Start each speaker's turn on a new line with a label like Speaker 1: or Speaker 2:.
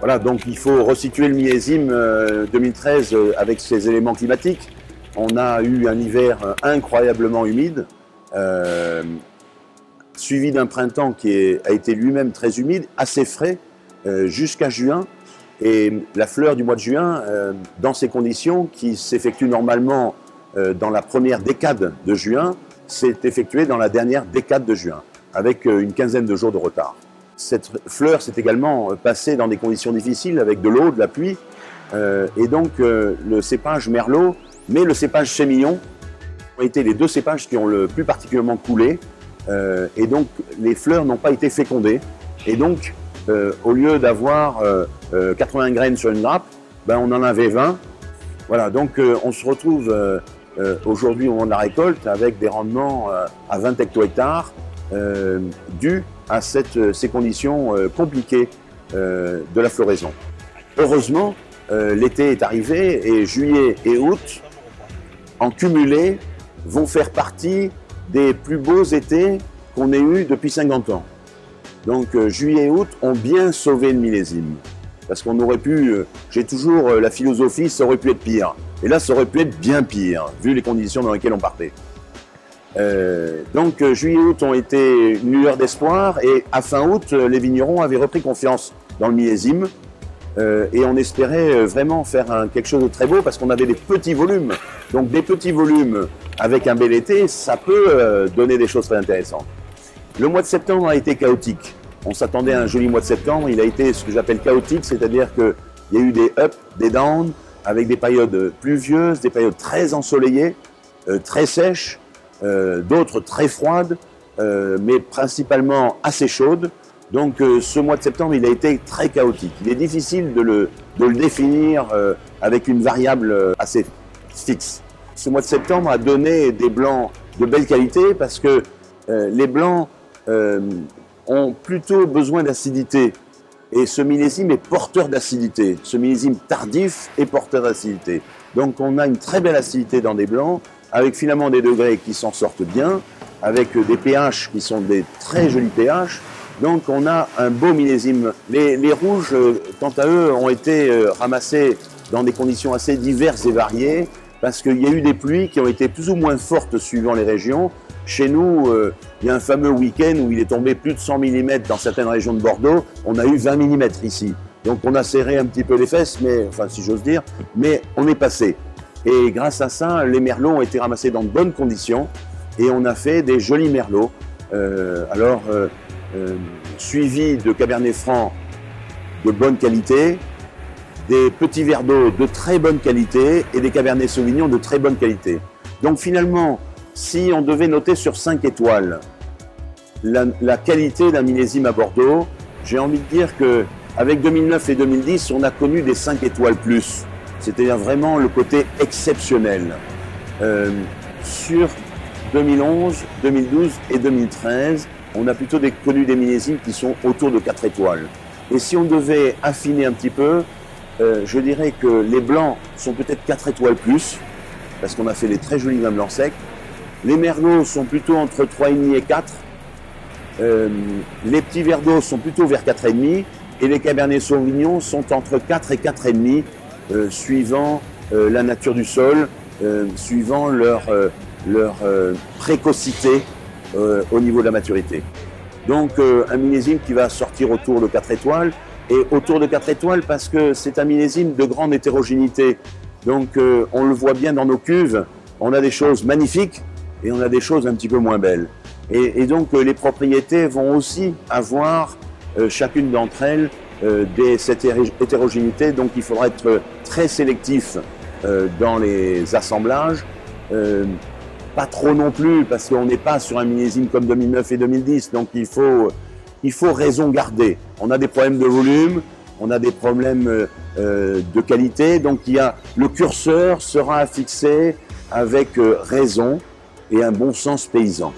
Speaker 1: Voilà, donc il faut resituer le millésime 2013 avec ses éléments climatiques. On a eu un hiver incroyablement humide, suivi d'un printemps qui a été lui-même très humide, assez frais, jusqu'à juin. Et la fleur du mois de juin, dans ces conditions, qui s'effectue normalement dans la première décade de juin, s'est effectuée dans la dernière décade de juin, avec une quinzaine de jours de retard. Cette fleur s'est également passée dans des conditions difficiles, avec de l'eau, de la pluie, et donc le cépage merlot, mais le cépage sémillon ont été les deux cépages qui ont le plus particulièrement coulé, et donc les fleurs n'ont pas été fécondées, et donc au lieu d'avoir 80 graines sur une grappe, ben, on en avait 20. Voilà, donc on se retrouve aujourd'hui au moment de la récolte avec des rendements à 20 hecto-hectares dus à ces conditions compliquées de la floraison. Heureusement, l'été est arrivé et juillet et août, en cumulé, vont faire partie des plus beaux étés qu'on ait eus depuis 50 ans. Donc juillet et août ont bien sauvé le millésime. Parce qu'on aurait pu, j'ai toujours la philosophie, ça aurait pu être pire. Et là, ça aurait pu être bien pire, vu les conditions dans lesquelles on partait. Donc juillet et août ont été une lueur d'espoir, et à fin août, les vignerons avaient repris confiance dans le millésime, et on espérait vraiment faire quelque chose de très beau, parce qu'on avait des petits volumes. Donc des petits volumes avec un bel été, ça peut donner des choses très intéressantes. Le mois de septembre a été chaotique. On s'attendait à un joli mois de septembre, il a été ce que j'appelle chaotique, c'est-à-dire qu'il y a eu des ups, des downs, avec des périodes pluvieuses, des périodes très ensoleillées, très sèches, d'autres très froides, mais principalement assez chaudes. Donc ce mois de septembre, il a été très chaotique. Il est difficile de le définir avec une variable assez fixe. Ce mois de septembre a donné des blancs de belle qualité parce que les blancs ont plutôt besoin d'acidité. Et ce millésime est porteur d'acidité. Ce millésime tardif est porteur d'acidité. Donc on a une très belle acidité dans des blancs, avec finalement des degrés qui s'en sortent bien, avec des pH qui sont des très jolis pH. Donc on a un beau millésime. Les rouges, quant à eux, ont été ramassés dans des conditions assez diverses et variées, parce qu'il y a eu des pluies qui ont été plus ou moins fortes suivant les régions. Chez nous, il y a un fameux week-end où il est tombé plus de 100 mm dans certaines régions de Bordeaux. On a eu 20 mm ici. Donc on a serré un petit peu les fesses, mais, enfin si j'ose dire, mais on est passé. Et grâce à ça, les merlots ont été ramassés dans de bonnes conditions et on a fait des jolis merlots. Suivis de Cabernet Franc de bonne qualité, des petits verres d'eau de très bonne qualité et des Cabernet Sauvignon de très bonne qualité. Donc finalement, si on devait noter sur 5 étoiles la qualité d'un millésime à Bordeaux, j'ai envie de dire qu'avec 2009 et 2010, on a connu des 5 étoiles plus. C'est-à-dire vraiment le côté exceptionnel. Sur 2011, 2012 et 2013, on a plutôt connu des millésimes qui sont autour de 4 étoiles. Et si on devait affiner un petit peu, je dirais que les blancs sont peut-être 4 étoiles plus, parce qu'on a fait des très jolis vins blancs secs. Les merlots sont plutôt entre 3,5 et 4. Les petits verres d'eau sont plutôt vers 4,5. Et les Cabernet Sauvignon sont entre 4 et 4,5, suivant la nature du sol, suivant leur précocité au niveau de la maturité. Donc un millésime qui va sortir autour de 4 étoiles, et autour de 4 étoiles parce que c'est un millésime de grande hétérogénéité. Donc on le voit bien dans nos cuves, on a des choses magnifiques et on a des choses un petit peu moins belles. Et donc les propriétés vont aussi avoir, chacune d'entre elles, cette hétérogénéité. Donc il faudra être très sélectif dans les assemblages. Pas trop non plus, parce qu'on n'est pas sur un millésime comme 2009 et 2010, donc il faut raison garder. On a des problèmes de volume, on a des problèmes de qualité, donc le curseur sera à fixer avec raison et un bon sens paysan.